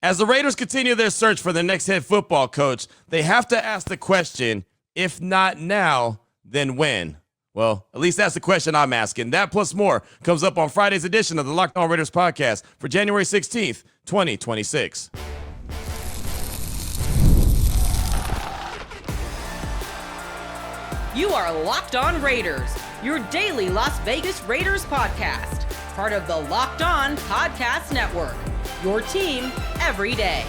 As the Raiders continue their search for their next head football coach, they have to ask the question, if not now, then when? Well, at least that's the question I'm asking. That plus more comes up on Friday's edition of the Locked On Raiders podcast for January 16th, 2026. You are Locked On Raiders, your daily Las Vegas Raiders podcast. Part of the Locked On Podcast Network, your team every day.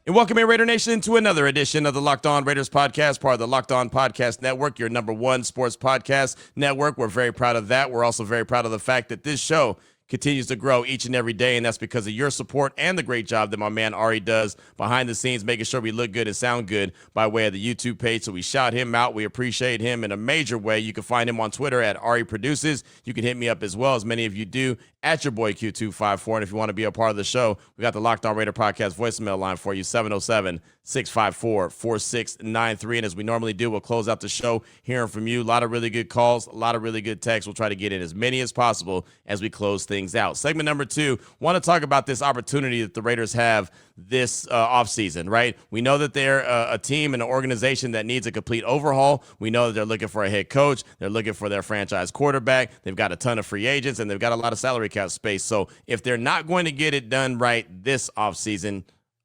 And welcome in, Raider Nation, to another edition of the Locked On Raiders podcast, part of the Locked On Podcast Network, your number one sports podcast network. We're very proud of that. We're also very proud of the fact that this show continues to grow each and every day, and that's because of your support and the great job that my man Ari does behind the scenes, making sure we look good and sound good by way of the YouTube page. So we shout him out. We appreciate him in a major way. You can find him on Twitter at Ari Produces. You can hit me up as well, as many of you do, at your boy Q254. And if you want to be a part of the show, we got the Locked On Raider podcast voicemail line for you, 707-654-4693. And as we normally do, we'll close out the show hearing from you. A lot of really good calls, a lot of really good texts. We'll try to get in as many as possible as we close things out. Segment number 2, want to talk about this opportunity that the Raiders have this offseason, right? We know that they're a team and an organization that needs a complete overhaul. We know that they're looking for a head coach. They're looking for their franchise quarterback. They've got a ton of free agents, and they've got a lot of salary cap space. So if they're not going to get it done right this offseason,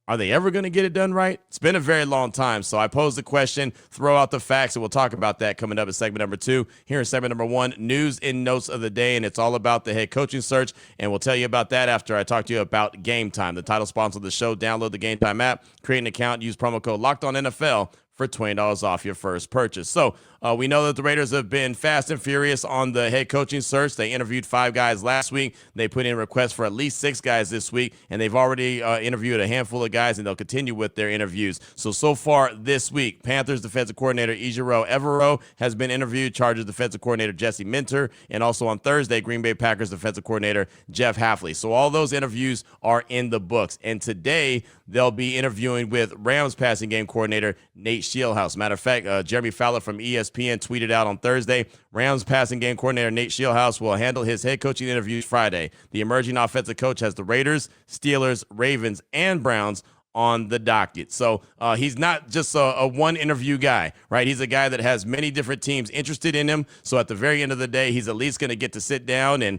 are they ever going to get it done right? It's been a very long time. So I pose the question, throw out the facts, and we'll talk about that coming up in segment number 2. Here in segment number 1, news and notes of the day, and it's all about the head coaching search. And we'll tell you about that after I talk to you about Gametime, the title sponsor of the show. Download the Gametime app, create an account, use promo code LOCKEDONNFL for $20 off your first purchase. So we know that the Raiders have been fast and furious on the head coaching search. They interviewed 5 guys last week. They put in requests for at least 6 guys this week, and they've already interviewed a handful of guys, and they'll continue with their interviews. So far this week, Panthers defensive coordinator Ejiro Evero has been interviewed, Chargers defensive coordinator Jesse Minter, and also on Thursday, Green Bay Packers defensive coordinator Jeff Hafley. So all those interviews are in the books, and today they'll be interviewing with Rams passing game coordinator Nate Shieldhouse. Matter of fact, Jeremy Fowler from ESPN tweeted out on Thursday, Rams passing game coordinator Nate Shieldhouse will handle his head coaching interviews Friday. The emerging offensive coach has the Raiders, Steelers, Ravens, and Browns on the docket. So he's not just a one interview guy, right? He's a guy that has many different teams interested in him. So at the very end of the day, he's at least going to get to sit down and,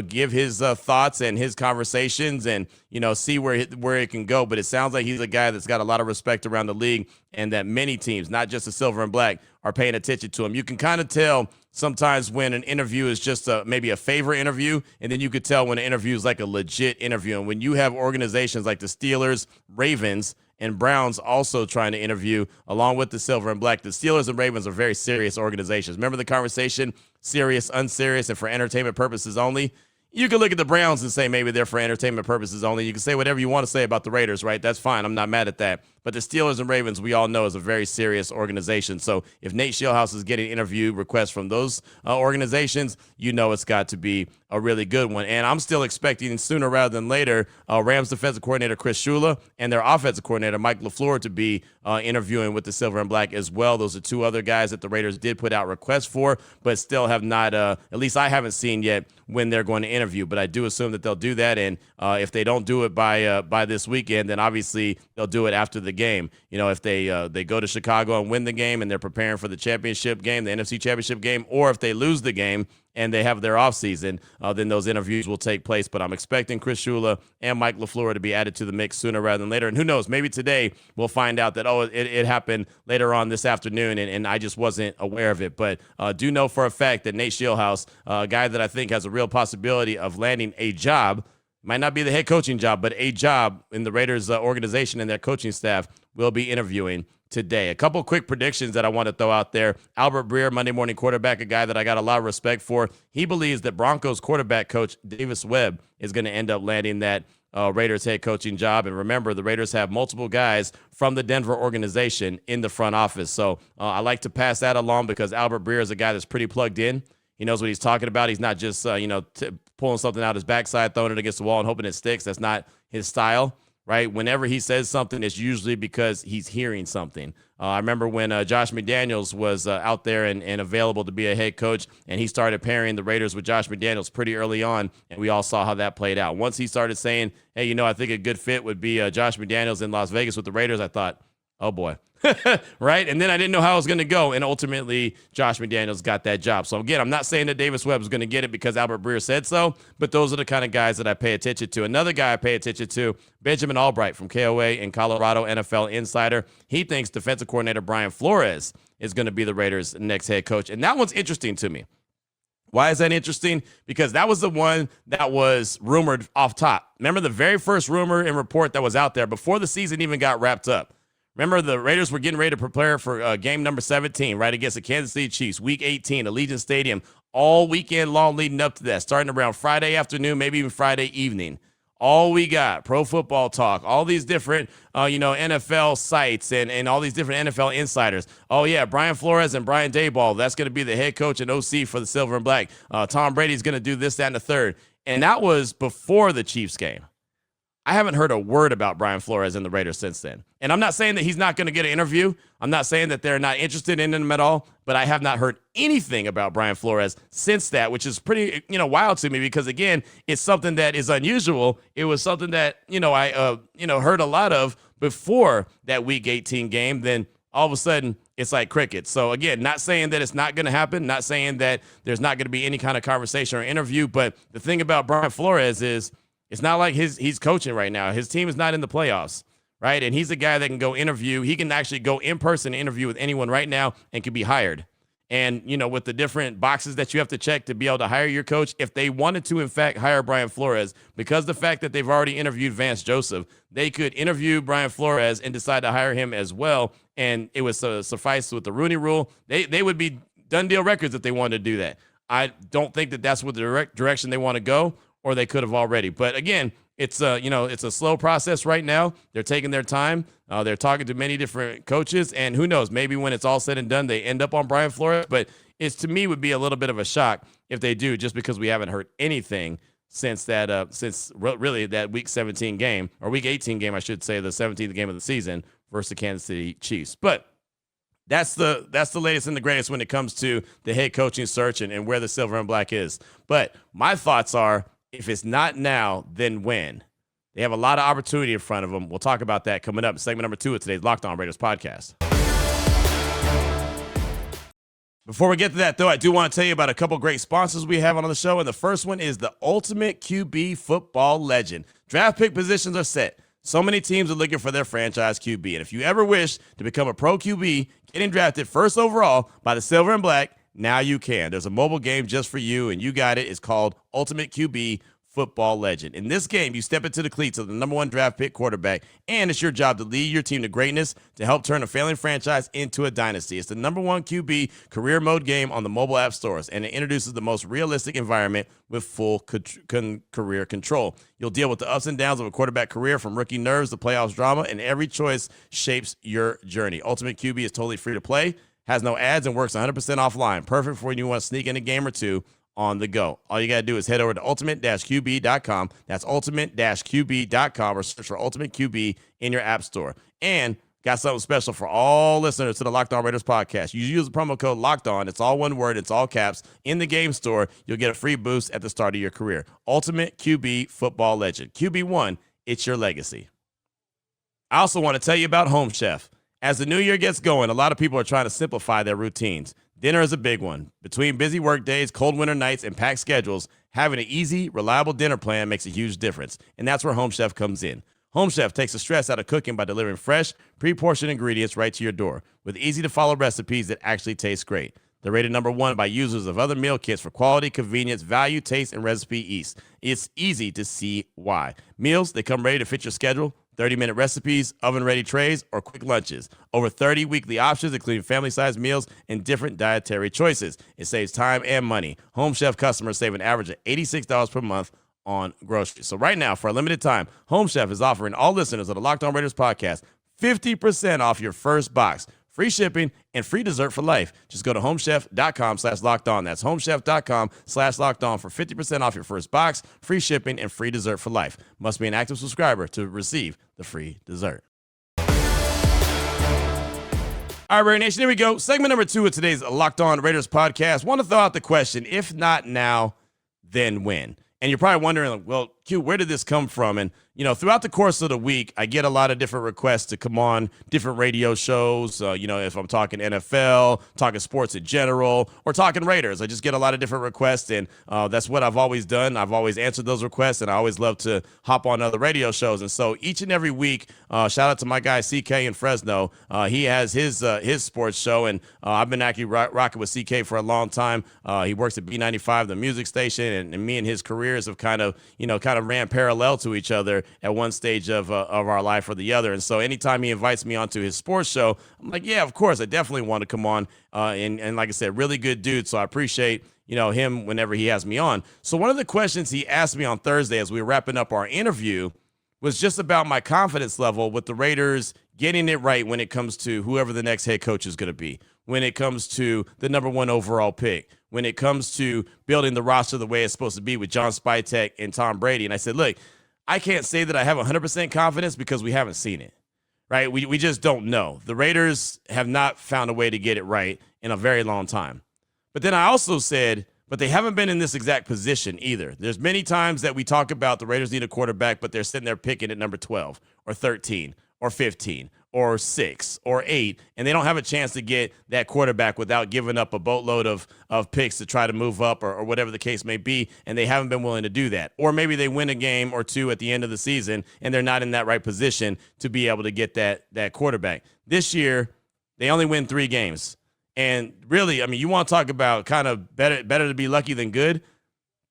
give his thoughts and his conversations and, see where it can go. But it sounds like he's a guy that's got a lot of respect around the league, and that many teams, not just the silver and black, are paying attention to him. You can kind of tell sometimes when an interview is just maybe a favor interview, and then you could tell when an interview is like a legit interview. And when you have organizations like the Steelers, Ravens, and Browns also trying to interview along with the silver and black, the Steelers and Ravens are very serious organizations. Remember the conversation, serious, unserious, and for entertainment purposes only? You can look at the Browns and say maybe they're for entertainment purposes only. You can say whatever you want to say about the Raiders, right? That's fine. I'm not mad at that. But the Steelers and Ravens, we all know, is a very serious organization. So if Nate Shieldhouse is getting interview requests from those organizations, it's got to be a really good one. And I'm still expecting sooner rather than later Rams defensive coordinator Chris Shula and their offensive coordinator Mike LaFleur to be interviewing with the silver and black as well. Those are 2 other guys that the Raiders did put out requests for, but still have not, at least I haven't seen yet when they're going to interview. But I do assume that they'll do that. And if they don't do it by this weekend, then obviously they'll do it after the game. If they go to Chicago and win the game and they're preparing for the championship game, the NFC championship game, or if they lose the game and they have their offseason, then those interviews will take place. But I'm expecting Chris Shula and Mike LaFleur to be added to the mix sooner rather than later. And who knows, maybe today we'll find out that, it happened later on this afternoon and I just wasn't aware of it. But do know for a fact that Nate Shieldhouse, a guy that I think has a real possibility of landing a job, might not be the head coaching job, but a job in the Raiders organization and their coaching staff, will be interviewing today. A couple quick predictions that I want to throw out there. Albert Breer, Monday morning quarterback, a guy that I got a lot of respect for. He believes that Broncos quarterback coach Davis Webb is going to end up landing that Raiders head coaching job. And remember, the Raiders have multiple guys from the Denver organization in the front office. So I like to pass that along because Albert Breer is a guy that's pretty plugged in. He knows what he's talking about. He's not just, pulling something out his backside, throwing it against the wall and hoping it sticks. That's not his style. right? Whenever he says something, it's usually because he's hearing something. I remember when Josh McDaniels was out there and available to be a head coach, and he started pairing the Raiders with Josh McDaniels pretty early on, and we all saw how that played out. Once he started saying, hey, I think a good fit would be Josh McDaniels in Las Vegas with the Raiders, I thought, oh, boy. Right? And then I didn't know how it was going to go. And ultimately, Josh McDaniels got that job. So, again, I'm not saying that Davis Webb is going to get it because Albert Breer said so, but those are the kind of guys that I pay attention to. Another guy I pay attention to, Benjamin Albright from KOA in Colorado, NFL Insider. He thinks defensive coordinator Brian Flores is going to be the Raiders' next head coach. And that one's interesting to me. Why is that interesting? Because that was the one that was rumored off top. Remember the very first rumor and report that was out there before the season even got wrapped up? Remember, the Raiders were getting ready to prepare for game number 17, right, against the Kansas City Chiefs, Week 18, Allegiant Stadium, all weekend long leading up to that, starting around Friday afternoon, maybe even Friday evening. All we got, Pro Football Talk, all these different, NFL sites and all these different NFL insiders. Oh, yeah, Brian Flores and Brian Daboll, that's going to be the head coach and OC for the Silver and Black. Tom Brady's going to do this, that, and the third. And that was before the Chiefs game. I haven't heard a word about Brian Flores and the Raiders since then. And I'm not saying that he's not going to get an interview. I'm not saying that they're not interested in him at all, but I have not heard anything about Brian Flores since that, which is pretty, wild to me because, again, it's something that is unusual. It was something that, I heard a lot of before that Week 18 game. Then all of a sudden it's like crickets. So, again, not saying that it's not going to happen, not saying that there's not going to be any kind of conversation or interview. But the thing about Brian Flores is, it's not like he's coaching right now. His team is not in the playoffs, right? And he's a guy that can go interview. He can actually go in person interview with anyone right now and can be hired. And, with the different boxes that you have to check to be able to hire your coach, if they wanted to, in fact, hire Brian Flores, because the fact that they've already interviewed Vance Joseph, they could interview Brian Flores and decide to hire him as well. And it would suffice with the Rooney Rule. They would be done deal records if they wanted to do that. I don't think that that's what the direction they want to go, or they could have already. But again, it's a slow process right now. They're taking their time. They're talking to many different coaches, and who knows, maybe when it's all said and done, they end up on Brian Flores. But it's, to me, would be a little bit of a shock if they do, just because we haven't heard anything since really that Week 17 game, or Week 18 game, I should say, the 17th game of the season versus the Kansas City Chiefs. But that's the latest and the greatest when it comes to the head coaching search and where the Silver and Black is. But my thoughts are, if it's not now, then when? They have a lot of opportunity in front of them. We'll talk about that coming up in segment number 2 of today's Locked On Raiders podcast. Before we get to that, though, I do want to tell you about a couple great sponsors we have on the show, and the first one is the Ultimate QB Football Legend. Draft pick positions are set. So many teams are looking for their franchise QB, and if you ever wish to become a pro QB, getting drafted first overall by the Silver and Black, now you can. There's a mobile game just for you, and you got it. It's called Ultimate QB Football Legend. In this game, you step into the cleats of the number 1 draft pick quarterback, and it's your job to lead your team to greatness to help turn a failing franchise into a dynasty. It's the number 1 QB career mode game on the mobile app stores, and it introduces the most realistic environment with full career control. You'll deal with the ups and downs of a quarterback career, from rookie nerves to playoffs drama, and every choice shapes your journey. Ultimate QB is totally free to play, has no ads, and works 100% offline. Perfect for when you want to sneak in a game or two on the go. All you got to do is head over to ultimate-qb.com. That's ultimate-qb.com, or search for Ultimate QB in your app store. And got something special for all listeners to the Locked On Raiders podcast. You use the promo code Locked On. It's all one word. It's all caps. In the game store, you'll get a free boost at the start of your career. Ultimate QB Football Legend. QB1, it's your legacy. I also want to tell you about Home Chef. As the new year gets going, a lot of people are trying to simplify their routines. Dinner is a big one. Between busy work days, cold winter nights, and packed schedules, having an easy, reliable dinner plan makes a huge difference. And that's where Home Chef comes in. Home Chef takes the stress out of cooking by delivering fresh, pre-portioned ingredients right to your door with easy-to-follow recipes that actually taste great. They're rated number 1 by users of other meal kits for quality, convenience, value, taste, and recipe ease. It's easy to see why. Meals, they come ready to fit your schedule. 30-minute recipes, oven-ready trays, or quick lunches. Over 30 weekly options, including family-sized meals and different dietary choices. It saves time and money. Home Chef customers save an average of $86 per month on groceries. So right now, for a limited time, Home Chef is offering all listeners of the Locked On Raiders podcast 50% off your first box. free shipping, and free dessert for life. Just go to homechef.com/lockedon. That's homechef.com/lockedon for 50% off your first box, free shipping, and free dessert for life. Must be an active subscriber to receive the free dessert. All right, Raider Nation, here we go. Segment number 2 of today's Locked On Raiders podcast. Want to throw out the question, if not now, then when? And you're probably wondering, well, Q, where did this come from? And, throughout the course of the week, I get a lot of different requests to come on different radio shows. If I'm talking NFL, talking sports in general, or talking Raiders, I just get a lot of different requests. And that's what I've always done. I've always answered those requests, and I always love to hop on other radio shows. And so each and every week, shout out to my guy CK in Fresno. He has his sports show, and I've been actually rocking with CK for a long time. He works at B95, the music station, and me and his careers have kind of ran parallel to each other at one stage of our life or the other. And so anytime he invites me onto his sports show, I'm like, yeah, of course, I definitely want to come on. And like I said, really good dude. So I appreciate, him whenever he has me on. So one of the questions he asked me on Thursday as we were wrapping up our interview was just about my confidence level with the Raiders getting it right when it comes to whoever the next head coach is going to be, when it comes to the number 1 overall pick, when it comes to building the roster the way it's supposed to be with John Spytek and Tom Brady. And I said, look, I can't say that I have 100% confidence because we haven't seen it, right? We just don't know. The Raiders have not found a way to get it right in a very long time. But then I also said, but they haven't been in this exact position either. There's many times that we talk about the Raiders need a quarterback, but they're sitting there picking at number 12 or 13 or 15 or 6 or 8, and they don't have a chance to get that quarterback without giving up a boatload of picks to try to move up or whatever the case may be, and they haven't been willing to do that. Or maybe they win a game or two at the end of the season, and they're not in that right position to be able to get that quarterback. This year, they only win 3 games. And really, I mean, you want to talk about kind of better to be lucky than good.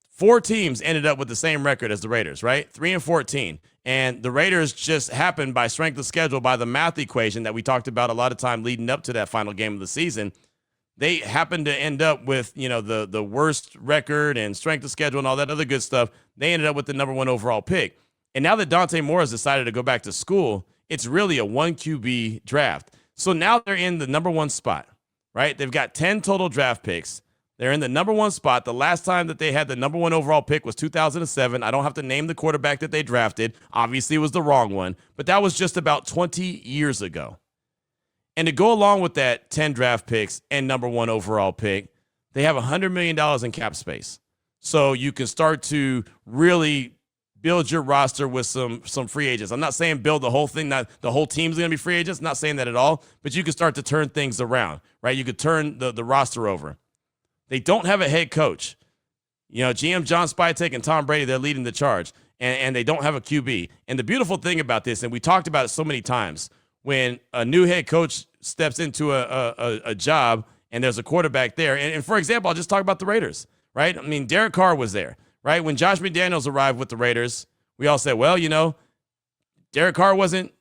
4 teams ended up with the same record as the Raiders, right? 3-14. And the Raiders just happened by strength of schedule, by the math equation that we talked about a lot of time leading up to that final game of the season. They happened to end up with, the worst record and strength of schedule and all that other good stuff. They ended up with the number 1 overall pick. And now that Dante Moore has decided to go back to school, it's really a 1 QB draft. So now they're in the number 1 spot, right? They've got 10 total draft picks. They're in the number 1 spot. The last time that they had the number 1 overall pick was 2007. I don't have to name the quarterback that they drafted. Obviously, it was the wrong one, but that was just about 20 years ago. And to go along with that 10 draft picks and number 1 overall pick, they have $100 million in cap space. So you can start to really build your roster with some free agents. I'm not saying build the whole thing, not the whole team's going to be free agents. Not saying that at all, but you can start to turn things around, right? You could turn the roster over. They don't have a head coach. GM John Spytek and Tom Brady, they're leading the charge, and they don't have a QB. And the beautiful thing about this, and we talked about it so many times, when a new head coach steps into a job and there's a quarterback there, and for example, I'll just talk about the Raiders, right? I mean, Derek Carr was there, right? When Josh McDaniels arrived with the Raiders, we all said, well, Derek Carr wasn't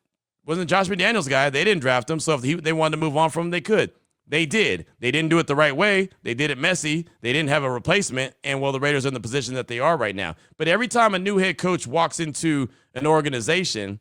Josh McDaniels' guy. They didn't draft him, so if they wanted to move on from him, they could. They did. They didn't do it the right way. They did it messy. They didn't have a replacement. And, well, the Raiders are in the position that they are right now. But every time a new head coach walks into an organization,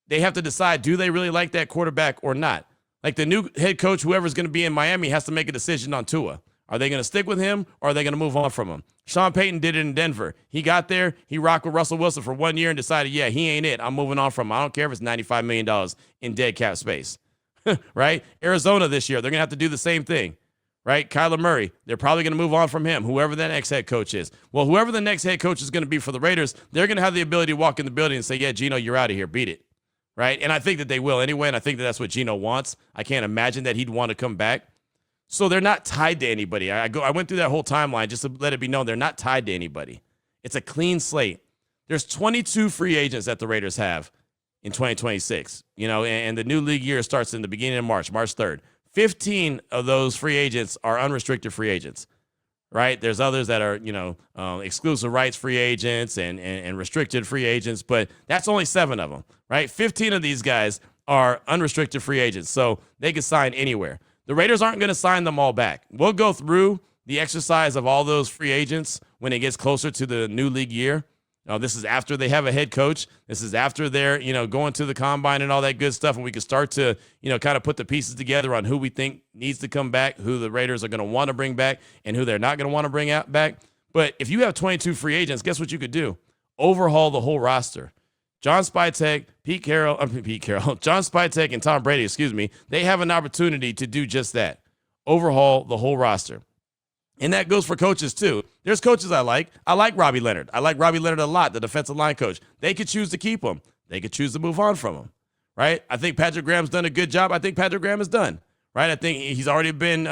they have to decide, do they really like that quarterback or not? Like the new head coach, whoever's going to be in Miami, has to make a decision on Tua. Are they going to stick with him or are they going to move on from him? Sean Payton did it in Denver. He got there. He rocked with Russell Wilson for 1 year and decided, yeah, he ain't it. I'm moving on from him. I don't care if it's $95 million in dead cap space. Right? Arizona this year, they're going to have to do the same thing, right? Kyler Murray, they're probably going to move on from him, whoever that next head coach is. Well, whoever the next head coach is going to be for the Raiders, they're going to have the ability to walk in the building and say, yeah, Geno, you're out of here. Beat it, right? And I think that they will anyway, and I think that that's what Geno wants. I can't imagine that he'd want to come back. So they're not tied to anybody. I went through that whole timeline just to let it be known they're not tied to anybody. It's a clean slate. There's 22 free agents that the Raiders have in 2026, and the new league year starts in the beginning of March 3rd. 15 of those free agents are unrestricted free agents, right? There's others that are, exclusive rights free agents and restricted free agents, but that's only 7 of them, right? 15 of these guys are unrestricted free agents, so they can sign anywhere. The Raiders aren't going to sign them all back. We'll go through the exercise of all those free agents when it gets closer to the new league year. This is after they have a head coach. This is after they're, going to the combine and all that good stuff. And we can start to, kind of put the pieces together on who we think needs to come back, who the Raiders are going to want to bring back, and who they're not going to want to bring back. But if you have 22 free agents, guess what you could do? Overhaul the whole roster. John Spytek, John Spytek and Tom Brady, they have an opportunity to do just that. Overhaul the whole roster. And that goes for coaches, too. There's coaches I like. I like Robbie Leonard. I like Robbie Leonard a lot, the defensive line coach. They could choose to keep him. They could choose to move on from him, right? I think Patrick Graham's done a good job. I think Patrick Graham is done, right? I think he's already been,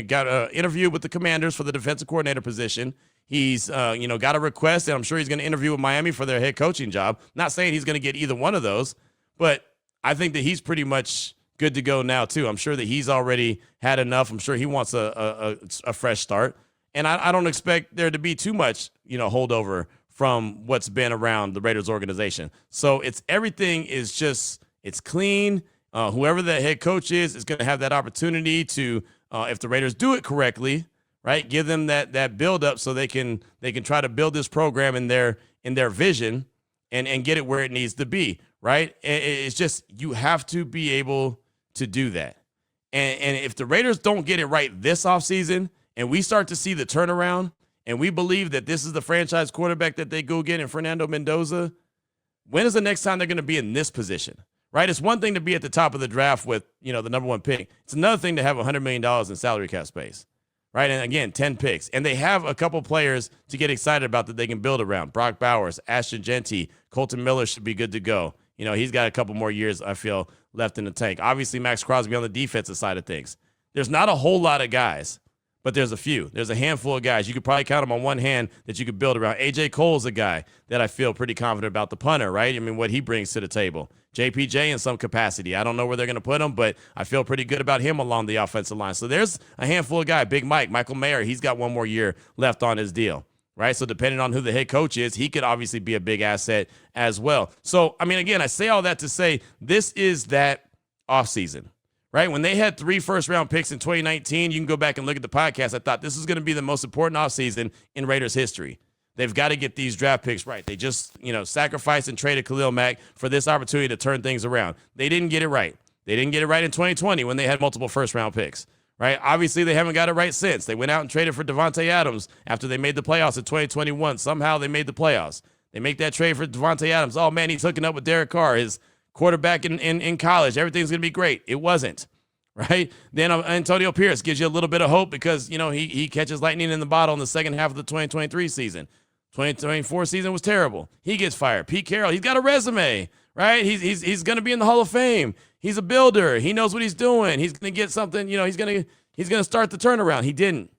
got an interview with the Commanders for the defensive coordinator position. He's, got a request, and I'm sure he's going to interview with Miami for their head coaching job. Not saying he's going to get either one of those, but I think that he's pretty much good to go now, too. I'm sure that he's already had enough. I'm sure he wants a fresh start. And I don't expect there to be too much, holdover from what's been around the Raiders organization. So everything is it's clean. Whoever the head coach is going to have that opportunity to, if the Raiders do it correctly, right, give them that build up so they can try to build this program in their vision and get it where it needs to be, right? It's just you have to be able to do that. And if the Raiders don't get it right this offseason and we start to see the turnaround and we believe that this is the franchise quarterback that they go get in Fernando Mendoza, when is the next time they're going to be in this position, right? It's one thing to be at the top of the draft with, the number one pick. It's another thing to have $100 million in salary cap space, right? And again, 10 picks. And they have a couple players to get excited about that they can build around. Brock Bowers, Ashton Genty, Colton Miller should be good to go. He's got a couple more years, I feel, left in the tank. Obviously, Max Crosby on the defensive side of things. There's not a whole lot of guys, but there's a few. There's a handful of guys. You could probably count them on one hand that you could build around. A.J. Cole's a guy that I feel pretty confident about, the punter, right? I mean, what he brings to the table. JPJ in some capacity. I don't know where they're going to put him, but I feel pretty good about him along the offensive line. So there's a handful of guys. Big Mike, Michael Mayer, he's got one more year left on his deal. Right. So depending on who the head coach is, he could obviously be a big asset as well. So, I mean, again, I say all that to say this is that offseason, right? When they had 3 first-round picks in 2019, you can go back and look at the podcast. I thought this is going to be the most important offseason in Raiders history. They've got to get these draft picks right. They just, sacrificed and traded Khalil Mack for this opportunity to turn things around. They didn't get it right. They didn't get it right in 2020 when they had multiple first-round picks. Right? Obviously, they haven't got it right since. They went out and traded for Devontae Adams after they made the playoffs in 2021. Somehow they made the playoffs. They make that trade for Devontae Adams. Oh, man, he's hooking up with Derek Carr, his quarterback in college. Everything's going to be great. It wasn't. Right? Then Antonio Pierce gives you a little bit of hope because, he catches lightning in the bottle in the second half of the 2023 season. 2024 season was terrible. He gets fired. Pete Carroll, he's got a resume. Right? He's going to be in the Hall of Fame. He's a builder. He knows what he's doing. He's going to get something, he's going to start the turnaround. He didn't.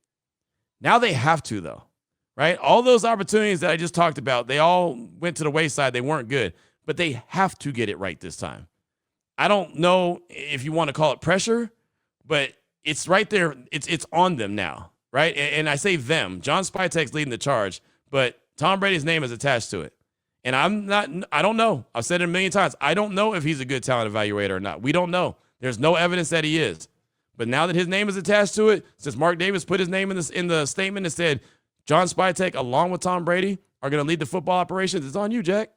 Now they have to, though. Right? All those opportunities that I just talked about, they all went to the wayside. They weren't good, but they have to get it right this time. I don't know if you want to call it pressure, but it's right there. It's on them now, right? And I say them. John Spytek's leading the charge, but Tom Brady's name is attached to it. And I don't know. I've said it a million times. I don't know if he's a good talent evaluator or not. We don't know. There's no evidence that he is. But now that his name is attached to it, since Mark Davis put his name in the statement and said, John Spytek, along with Tom Brady, are going to lead the football operations, it's on you, Jack.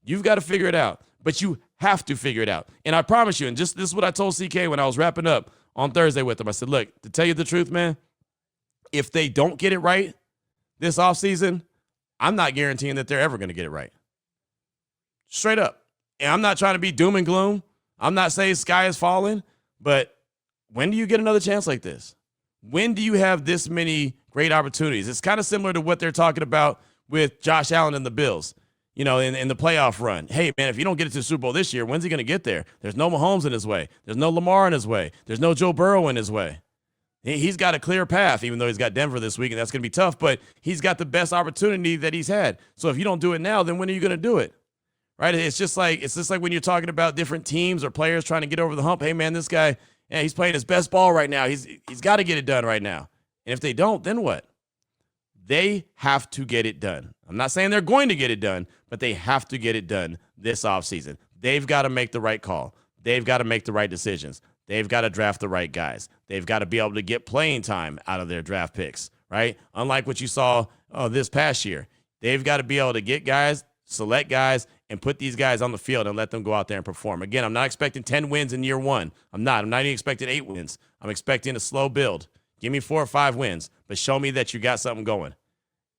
You've got to figure it out. But you have to figure it out. And I promise you, and this is what I told CK when I was wrapping up on Thursday with him. I said, look, to tell you the truth, man, if they don't get it right this offseason, I'm not guaranteeing that they're ever going to get it right. Straight up. And I'm not trying to be doom and gloom. I'm not saying sky is falling, but when do you get another chance like this? When do you have this many great opportunities? It's kind of similar to what they're talking about with Josh Allen and the Bills, in the playoff run. Hey, man, if you don't get it to the Super Bowl this year, when's he going to get there? There's no Mahomes in his way. There's no Lamar in his way. There's no Joe Burrow in his way. He's got a clear path, even though he's got Denver this week, and that's going to be tough, but he's got the best opportunity that he's had. So if you don't do it now, then when are you going to do it? Right? It's just like when you're talking about different teams or players trying to get over the hump. Hey, man, this guy, he's playing his best ball right now. He's got to get it done right now. And if they don't, then what? They have to get it done. I'm not saying they're going to get it done, but they have to get it done this offseason. They've got to make the right call. They've got to make the right decisions. They've got to draft the right guys. They've got to be able to get playing time out of their draft picks, right? Unlike what you saw this past year. They've got to be able to get guys, select guys, and put these guys on the field and let them go out there and perform. Again, I'm not expecting 10 wins in year one. I'm not even expecting 8 wins. I'm expecting a slow build. Give me 4 or 5 wins, but show me that you got something going.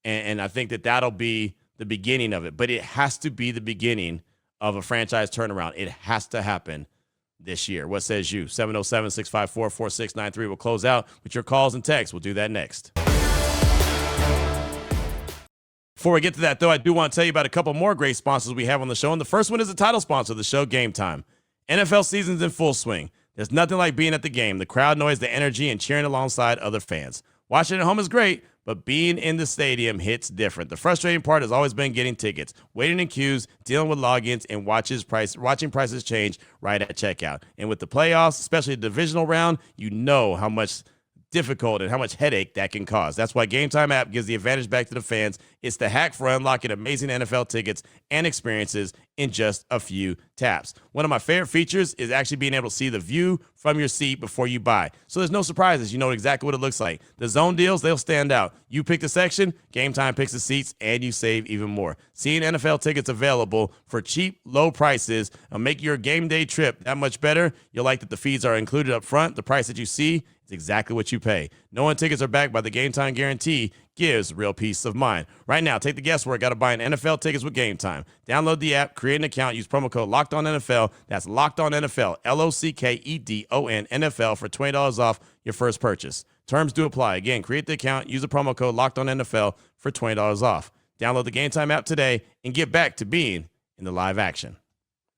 And I think that that'll be the beginning of it. But it has to be the beginning of a franchise turnaround. It has to happen this year. What says you? 707-654-4693. We'll close out with your calls and texts. We'll do that next. Before we get to that, though, I do want to tell you about a couple more great sponsors we have on the show. And the first one is the title sponsor of the show, Gametime. NFL season's in full swing. There's nothing like being at the game, the crowd noise, the energy, and cheering alongside other fans. Watching at home is great, but being in the stadium hits different. The frustrating part has always been getting tickets, waiting in queues, dealing with logins, and watching prices change right at checkout. And with the playoffs, especially the divisional round, you know how much difficult and how much headache that can cause. That's why Gametime app gives the advantage back to the fans. It's the hack for unlocking amazing NFL tickets and experiences in just a few taps. One of my favorite features is actually being able to see the view from your seat before you buy. So there's no surprises. You know exactly what it looks like. The zone deals, they'll stand out. You pick the section, Gametime picks the seats, and you save even more. Seeing NFL tickets available for cheap, low prices will make your game day trip that much better. You'll like that the fees are included up front. The price that you see is exactly what you pay. Knowing tickets are backed by the Gametime guarantee gives real peace of mind. Right now, take the guesswork out of buying NFL tickets with Gametime. Download the app, create an account, use promo code LOCKEDONNFL. That's LOCKEDONNFL, LOCKEDON NFL for $20 off your first purchase. Terms do apply. Again, create the account, use the promo code LOCKEDONNFL for $20 off. Download the Gametime app today and get back to being in the live action.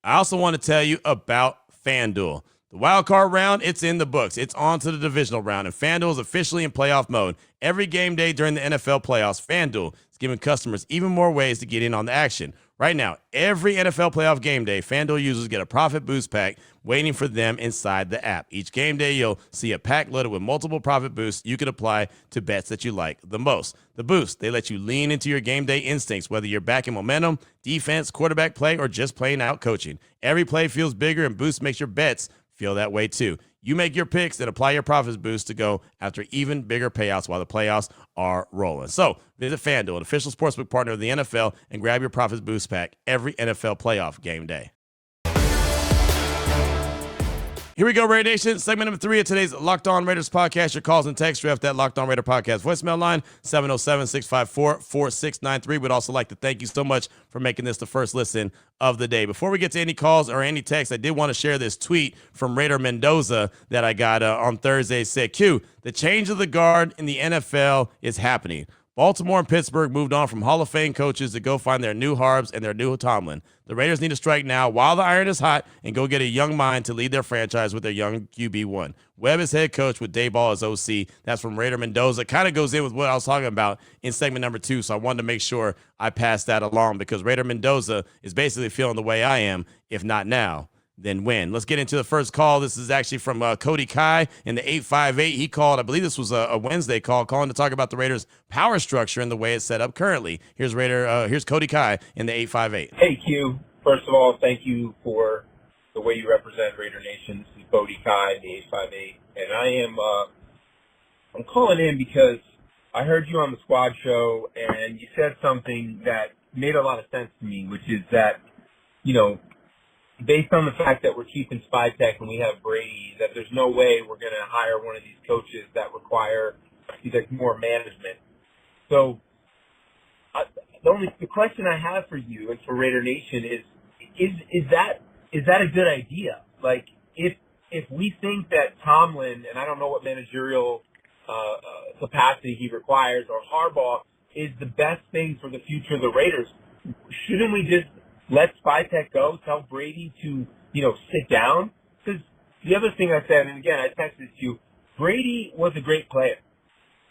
I also want to tell you about FanDuel. The wild card round, it's in the books. It's on to the divisional round, and FanDuel is officially in playoff mode. Every game day during the NFL playoffs, FanDuel is giving customers even more ways to get in on the action. Right now, every NFL playoff game day, FanDuel users get a profit boost pack waiting for them inside the app. Each game day, you'll see a pack loaded with multiple profit boosts you can apply to bets that you like the most. The boost, they let you lean into your game day instincts, whether you're backing momentum, defense, quarterback play, or just playing out coaching. Every play feels bigger, and boost makes your bets feel that way too. You make your picks and apply your profits boost to go after even bigger payouts while the playoffs are rolling. So visit FanDuel, an official sportsbook partner of the NFL, and grab your profits boost pack every NFL playoff game day. Here we go, Raider Nation. Segment number 3 of today's Locked On Raiders podcast. Your calls and texts draft that Locked On Raider podcast voicemail line, 707-654-4693. We'd also like to thank you so much for making this the first listen of the day. Before we get to any calls or any texts, I did want to share this tweet from Raider Mendoza that I got on Thursday. It said, Q, the change of the guard in the NFL is happening. Baltimore and Pittsburgh moved on from Hall of Fame coaches to go find their new Harbs and their new Tomlin. The Raiders need to strike now while the iron is hot and go get a young mind to lead their franchise with their young QB1. Webb is head coach with Dayball as OC. That's from Raider Mendoza. Kind of goes in with what I was talking about in segment number 2, so I wanted to make sure I passed that along because Raider Mendoza is basically feeling the way I am, if not now, then when. Let's get into the first call. This is actually from Cody Kai in the 858. He called, I believe this was a Wednesday call, calling to talk about the Raiders' power structure and the way it's set up currently. Here's Cody Kai in the 858. Hey, Q. First of all, thank you for the way you represent Raider Nation. This is Cody Kai in the 858. And I'm calling in because I heard you on the squad show and you said something that made a lot of sense to me, which is that, based on the fact that we're keeping Spytech and we have Brady, that there's no way we're going to hire one of these coaches that require more management. So the question I have for you and for Raider Nation is that a good idea? Like, if we think that Tomlin, and I don't know what managerial capacity he requires, or Harbaugh is the best thing for the future of the Raiders, shouldn't we just let Spytech go, tell Brady to, sit down? Because the other thing I said, and again, I texted you, Brady was a great player.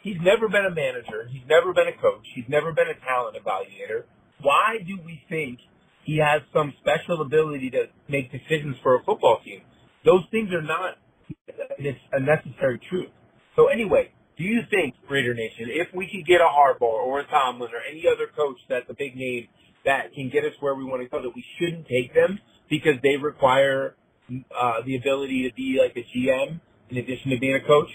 He's never been a manager. He's never been a coach. He's never been a talent evaluator. Why do we think he has some special ability to make decisions for a football team? Those things are not a necessary truth. So anyway, do you think, Raider Nation, if we could get a Harbaugh or a Tomlin or any other coach that's a big name that can get us where we want to go, that we shouldn't take them because they require the ability to be like a GM in addition to being a coach?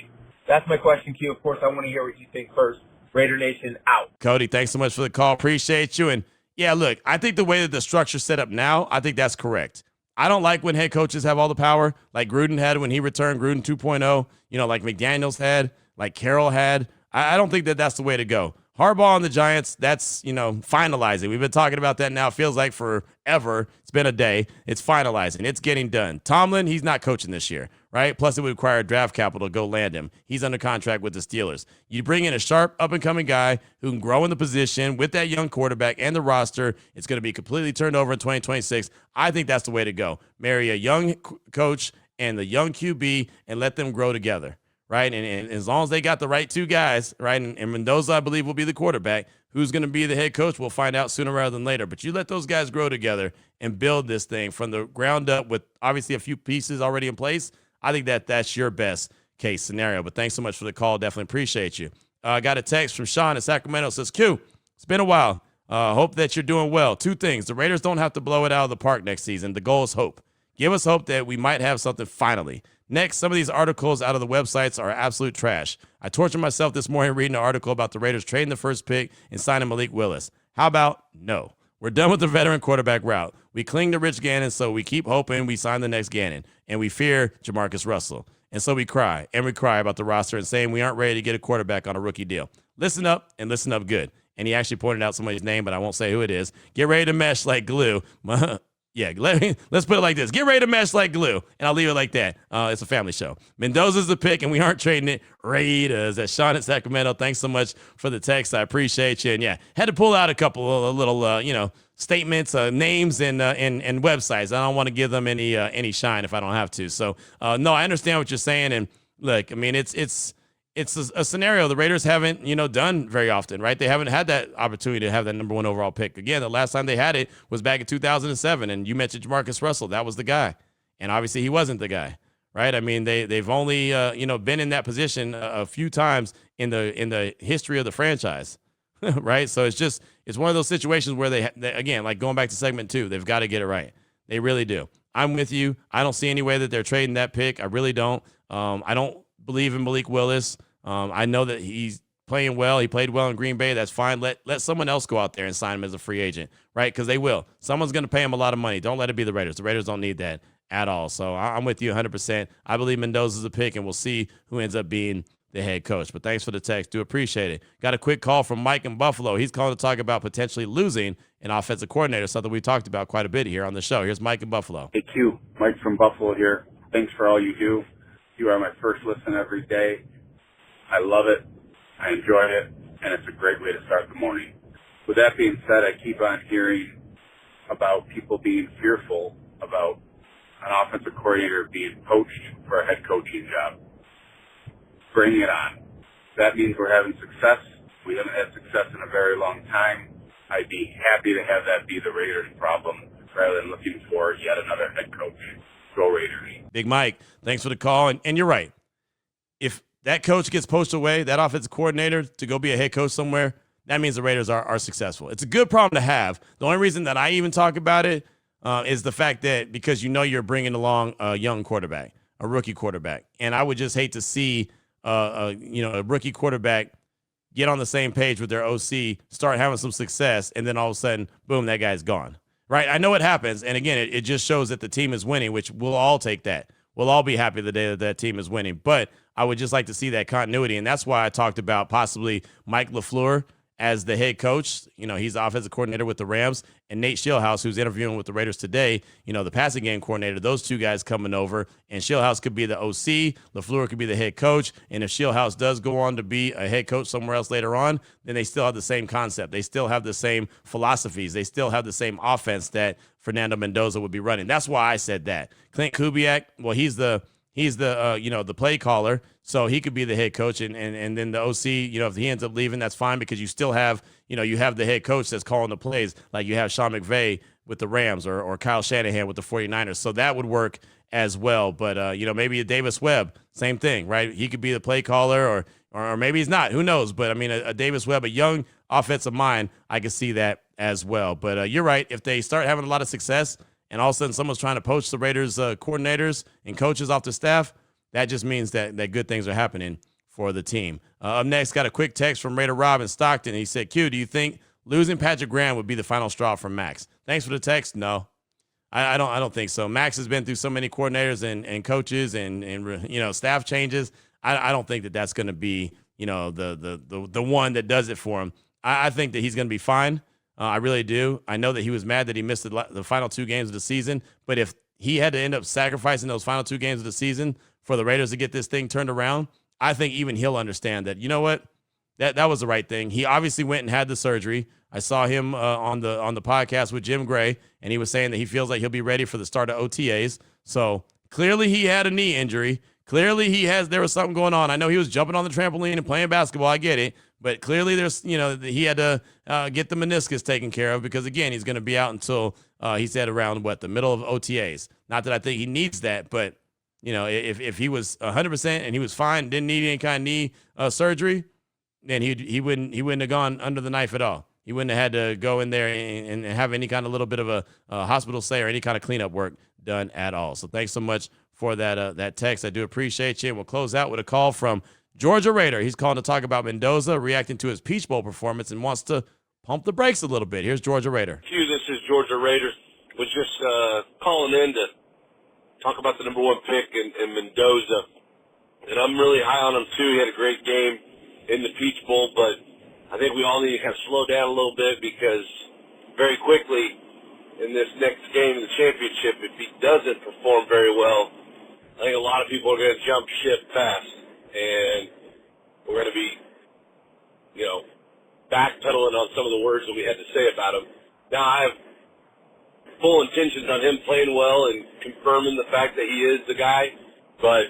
That's my question, Q. Of course, I want to hear what you think first. Raider Nation out. Cody, thanks so much for the call. Appreciate you. And yeah, look, I think the way that the structure's set up now, I think that's correct. I don't like when head coaches have all the power, like Gruden had when he returned, Gruden 2.0, like McDaniels had, like Carroll had. I don't think that that's the way to go. Harbaugh and the Giants, that's, finalizing. We've been talking about that now. It feels like forever. It's been a day. It's finalizing. It's getting done. Tomlin, he's not coaching this year, right? Plus, it would require draft capital to go land him. He's under contract with the Steelers. You bring in a sharp, up-and-coming guy who can grow in the position with that young quarterback and the roster. It's going to be completely turned over in 2026. I think that's the way to go. Marry a young coach and the young QB and let them grow together. Right, and as long as they got the right two guys, right, and Mendoza, I believe, will be the quarterback. Who's going to be the head coach, we'll find out sooner rather than later. But you let those guys grow together and build this thing from the ground up with obviously a few pieces already in place. I think that's your best case scenario. But thanks so much for the call. Definitely appreciate you. I got a text from Sean in Sacramento. It says, Q, it's been a while. Hope that you're doing well. Two things. The Raiders don't have to blow it out of the park next season. The goal is hope. Give us hope that we might have something finally. Next, some of these articles out of the websites are absolute trash. I tortured myself this morning reading an article about the Raiders trading the first pick and signing Malik Willis. How about no? We're done with the veteran quarterback route. We cling to Rich Gannon, so we keep hoping we sign the next Gannon. And we fear Jamarcus Russell. And so we cry about the roster and saying we aren't ready to get a quarterback on a rookie deal. Listen up and listen up good. And he actually pointed out somebody's name, but I won't say who it is. Get ready to mesh like glue. Yeah, let's put it like this. Get ready to mesh like glue, and I'll leave it like that. It's a family show. Mendoza's the pick, and we aren't trading it. Raiders. That's Sean in Sacramento. Thanks so much for the text. I appreciate you. And, yeah, had to pull out a couple of little, statements, names, and websites. I don't want to give them any shine if I don't have to. So, no, I understand what you're saying. And, look, I mean, it's a scenario the Raiders haven't, done very often, right? They haven't had that opportunity to have that number one overall pick. Again, the last time they had it was back in 2007, and you mentioned Jamarcus Russell. That was the guy. And obviously he wasn't the guy, right? I mean, they've only, been in that position a few times in the history of the franchise, right? So it's one of those situations where they again, like going back to segment 2, they've got to get it right. They really do. I'm with you. I don't see any way that they're trading that pick. I really don't. I don't believe in Malik Willis. I know that he's playing well. He played well in Green Bay. That's fine. Let someone else go out there and sign him as a free agent, right? Because they will. Someone's going to pay him a lot of money. Don't let it be the Raiders. The Raiders don't need that at all. So I'm with you 100%. I believe Mendoza's a pick, and we'll see who ends up being the head coach. But thanks for the text. Do appreciate it. Got a quick call from Mike in Buffalo. He's calling to talk about potentially losing an offensive coordinator, something we talked about quite a bit here on the show. Here's Mike in Buffalo. Hey, Q. Mike from Buffalo here. Thanks for all you do. You are my first listen every day. I love it. I enjoy it. And it's a great way to start the morning. With that being said, I keep on hearing about people being fearful about an offensive coordinator being poached for a head coaching job. Bring it on. That means we're having success. We haven't had success in a very long time. I'd be happy to have that be the Raiders' problem rather than looking for yet another head coach. Go Raiders. Big Mike, thanks for the call. And you're right. If that coach gets poached away, that offensive coordinator, to go be a head coach somewhere, that means the Raiders are successful. It's a good problem to have. The only reason that I even talk about it is the fact that because you're bringing along a young quarterback, a rookie quarterback. And I would just hate to see a rookie quarterback get on the same page with their OC, start having some success, and then all of a sudden, boom, that guy's gone. Right? I know it happens. And again, it just shows that the team is winning, which we'll all take that. We'll all be happy the day that that team is winning. But I would just like to see that continuity. And that's why I talked about possibly Mike LaFleur as the head coach. He's the offensive coordinator with the Rams, and Nate Schillhouse, who's interviewing with the Raiders today, the passing game coordinator, those two guys coming over, and Schillhouse could be the OC, LaFleur could be the head coach, and if Schillhouse does go on to be a head coach somewhere else later on, then they still have the same concept. They still have the same philosophies. They still have the same offense that Fernando Mendoza would be running. That's why I said that. Clint Kubiak, well, he's the play caller, so he could be the head coach, and then the OC, if he ends up leaving, that's fine because you still have, you have the head coach that's calling the plays, like you have Sean McVay with the Rams or Kyle Shanahan with the 49ers, so that would work as well. But, maybe a Davis Webb, same thing, right? He could be the play caller or maybe he's not. Who knows? But, I mean, a Davis Webb, a young offensive mind, I can see that as well. But you're right. If they start having a lot of success, and all of a sudden someone's trying to poach the Raiders coordinators and coaches off the staff, that just means that good things are happening for the team. Up next, got a quick text from Raider Rob in Stockton. He said, Q, do you think losing Patrick Graham would be the final straw for Max? Thanks for the text. No, I don't think so. Max has been through so many coordinators and coaches and staff changes. I don't think that that's going to be, the one that does it for him. I think that he's going to be fine. I really do. I know that he was mad that he missed the final 2 games of the season, but if he had to end up sacrificing those final 2 games of the season for the Raiders to get this thing turned around, I think even he'll understand that, you know what, that was the right thing. He obviously went and had the surgery. I saw him on the podcast with Jim Gray, and he was saying that he feels like he'll be ready for the start of OTAs. So clearly he had a knee injury. Clearly there was something going on. I know he was jumping on the trampoline and playing basketball. I get it. But clearly he had to get the meniscus taken care of because, again, he's going to be out until he said around, the middle of OTAs. Not that I think he needs that, but, if he was 100% and he was fine, didn't need any kind of knee surgery, then he wouldn't have gone under the knife at all. He wouldn't have had to go in there and have any kind of little bit of a hospital stay or any kind of cleanup work done at all. So thanks so much for that text. I do appreciate you. And we'll close out with a call from Georgia Raider. He's calling to talk about Mendoza reacting to his Peach Bowl performance and wants to pump the brakes a little bit. Here's Georgia Raider. Q, this is Georgia Raider. Was just calling in to talk about the number 1 pick in Mendoza. And I'm really high on him, too. He had a great game in the Peach Bowl, but I think we all need to kind of slow down a little bit because very quickly in this next game in the championship, if he doesn't perform very well, I think a lot of people are going to jump ship fast. And we're going to be, backpedaling on some of the words that we had to say about him. Now, I have full intentions on him playing well and confirming the fact that he is the guy. But,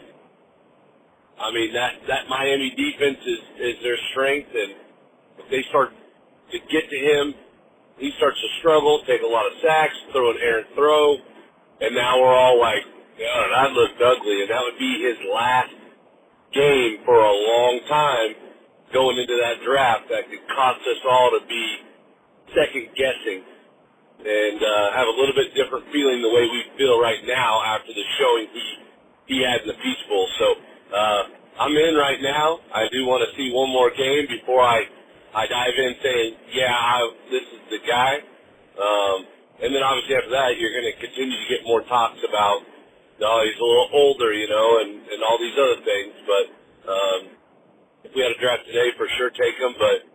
I mean, that Miami defense is their strength. And if they start to get to him, he starts to struggle, take a lot of sacks, throw an errant throw. And now we're all like, that looked ugly. And that would be his last game for a long time going into that draft that could cause us all to be second guessing and have a little bit different feeling the way we feel right now after the showing he had in the Peach Bowl. So I'm in right now. I do want to see one more game before I dive in saying, this is the guy. And then obviously after that, you're going to continue to get more talks about he's a little older, and all these other things. But if we had a draft today, for sure take him. But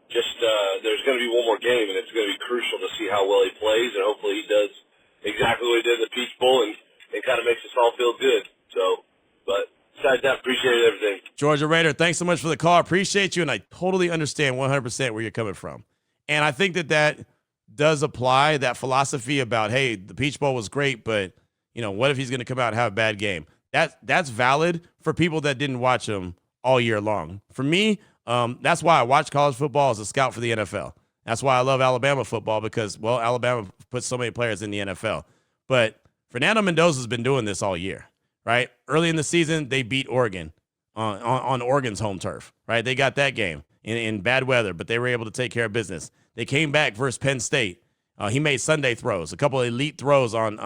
just there's going to be one more game, and it's going to be crucial to see how well he plays. And hopefully he does exactly what he did in the Peach Bowl and kind of makes us all feel good. So, but besides that, appreciate everything. Georgia Raider, thanks so much for the call. I appreciate you, and I totally understand 100% where you're coming from. And I think that does apply, that philosophy about, hey, the Peach Bowl was great, but what if he's going to come out and have a bad game? That's valid for people that didn't watch him all year long. For me, that's why I watch college football as a scout for the NFL. That's why I love Alabama football because, Alabama puts so many players in the NFL. But Fernando Mendoza's been doing this all year, right? Early in the season, they beat Oregon on Oregon's home turf, right? They got that game in bad weather, but they were able to take care of business. They came back versus Penn State. He made Sunday throws, a couple of elite throws on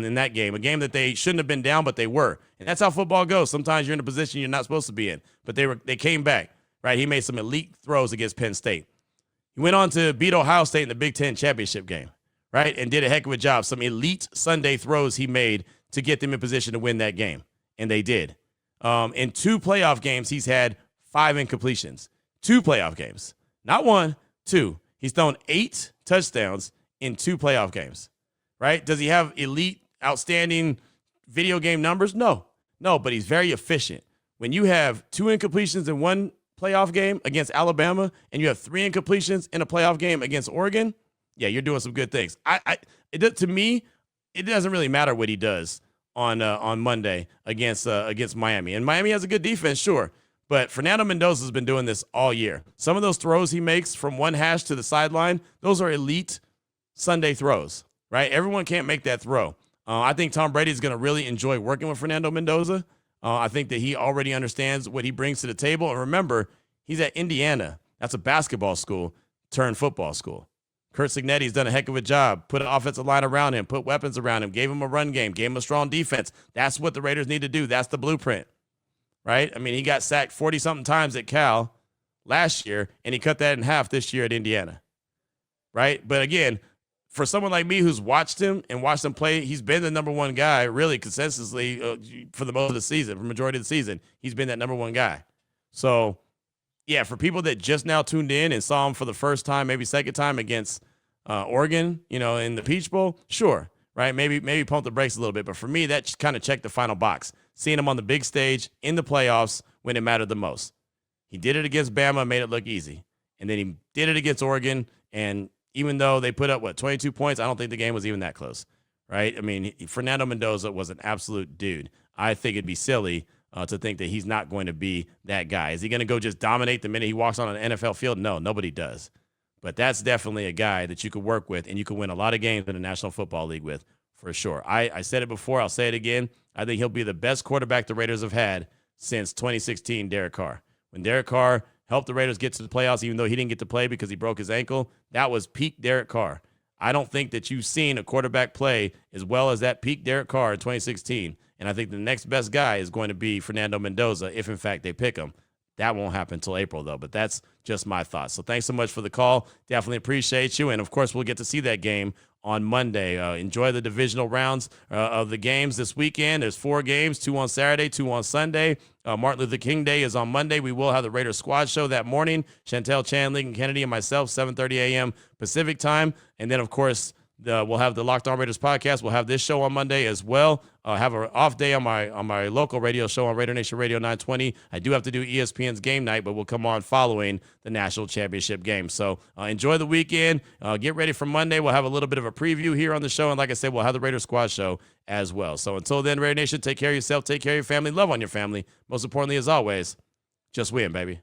in that game, a game that they shouldn't have been down, but they were. And that's how football goes. Sometimes you're in a position you're not supposed to be in, but they came back, right? He made some elite throws against Penn State. He went on to beat Ohio State in the Big Ten championship game, right? And did a heck of a job. Some elite Sunday throws he made to get them in position to win that game, and they did. In 2 playoff games, he's had 5 incompletions. 2 playoff games, not 1, 2. He's thrown 8 touchdowns in 2 playoff games, right? Does he have elite, outstanding video game numbers? No, but he's very efficient. When you have 2 incompletions in 1 playoff game against Alabama and you have 3 incompletions in a playoff game against Oregon, yeah, you're doing some good things. To me, it doesn't really matter what he does on Monday against Miami. And Miami has a good defense, sure. But Fernando Mendoza has been doing this all year. Some of those throws he makes from one hash to the sideline, those are elite Sunday throws, right? Everyone can't make that throw. I think Tom Brady is going to really enjoy working with Fernando Mendoza. I think that he already understands what he brings to the table. And remember, he's at Indiana. That's a basketball school turned football school. Kurt Signetti's done a heck of a job, put an offensive line around him, put weapons around him, gave him a run game, gave him a strong defense. That's what the Raiders need to do. That's the blueprint. right? I mean, he got sacked 40-something times at Cal last year, and he cut that in half this year at Indiana, right? But again, for someone like me who's watched him and watched him play, he's been the number one guy really consensusly for the most of the season, for the majority of the season. He's been that number one guy. So, yeah, for people that just now tuned in and saw him for the first time, maybe second time against Oregon, in the Peach Bowl, sure, right? Maybe pump the brakes a little bit. But for me, that just kind of checked the final box. Seeing him on the big stage in the playoffs when it mattered the most. He did it against Bama, made it look easy. And then he did it against Oregon, and even though they put up, 22 points, I don't think the game was even that close, right? I mean, Fernando Mendoza was an absolute dude. I think it'd be silly to think that he's not going to be that guy. Is he going to go just dominate the minute he walks on an NFL field? No, nobody does. But that's definitely a guy that you could work with, and you could win a lot of games in the National Football League with, for sure. I said it before. I'll say it again. I think he'll be the best quarterback the Raiders have had since 2016, Derek Carr. When Derek Carr helped the Raiders get to the playoffs, even though he didn't get to play because he broke his ankle, that was peak Derek Carr. I don't think that you've seen a quarterback play as well as that peak Derek Carr in 2016. And I think the next best guy is going to be Fernando Mendoza if, in fact, they pick him. That won't happen until April, though. But that's just my thoughts. So thanks so much for the call. Definitely appreciate you. And, of course, we'll get to see that game on Monday. Enjoy the divisional rounds of the games this weekend. There's 4 games, 2 on Saturday, 2 on Sunday. Martin Luther King Day is on Monday. We will have the Raiders Squad Show that morning. Chantel Chan, Lincoln Kennedy, and myself, 7:30 a.m. Pacific time. And then, of course, we'll have the Locked On Raiders podcast. We'll have this show on Monday as well. Have an off day on my local radio show on Raider Nation Radio 920. I do have to do ESPN's game night, but we'll come on following the national championship game. So enjoy the weekend. Get ready for Monday. We'll have a little bit of a preview here on the show. And like I said, we'll have the Raiders Squad Show as well. So until then, Raider Nation, take care of yourself, take care of your family, love on your family. Most importantly, as always, just win, baby.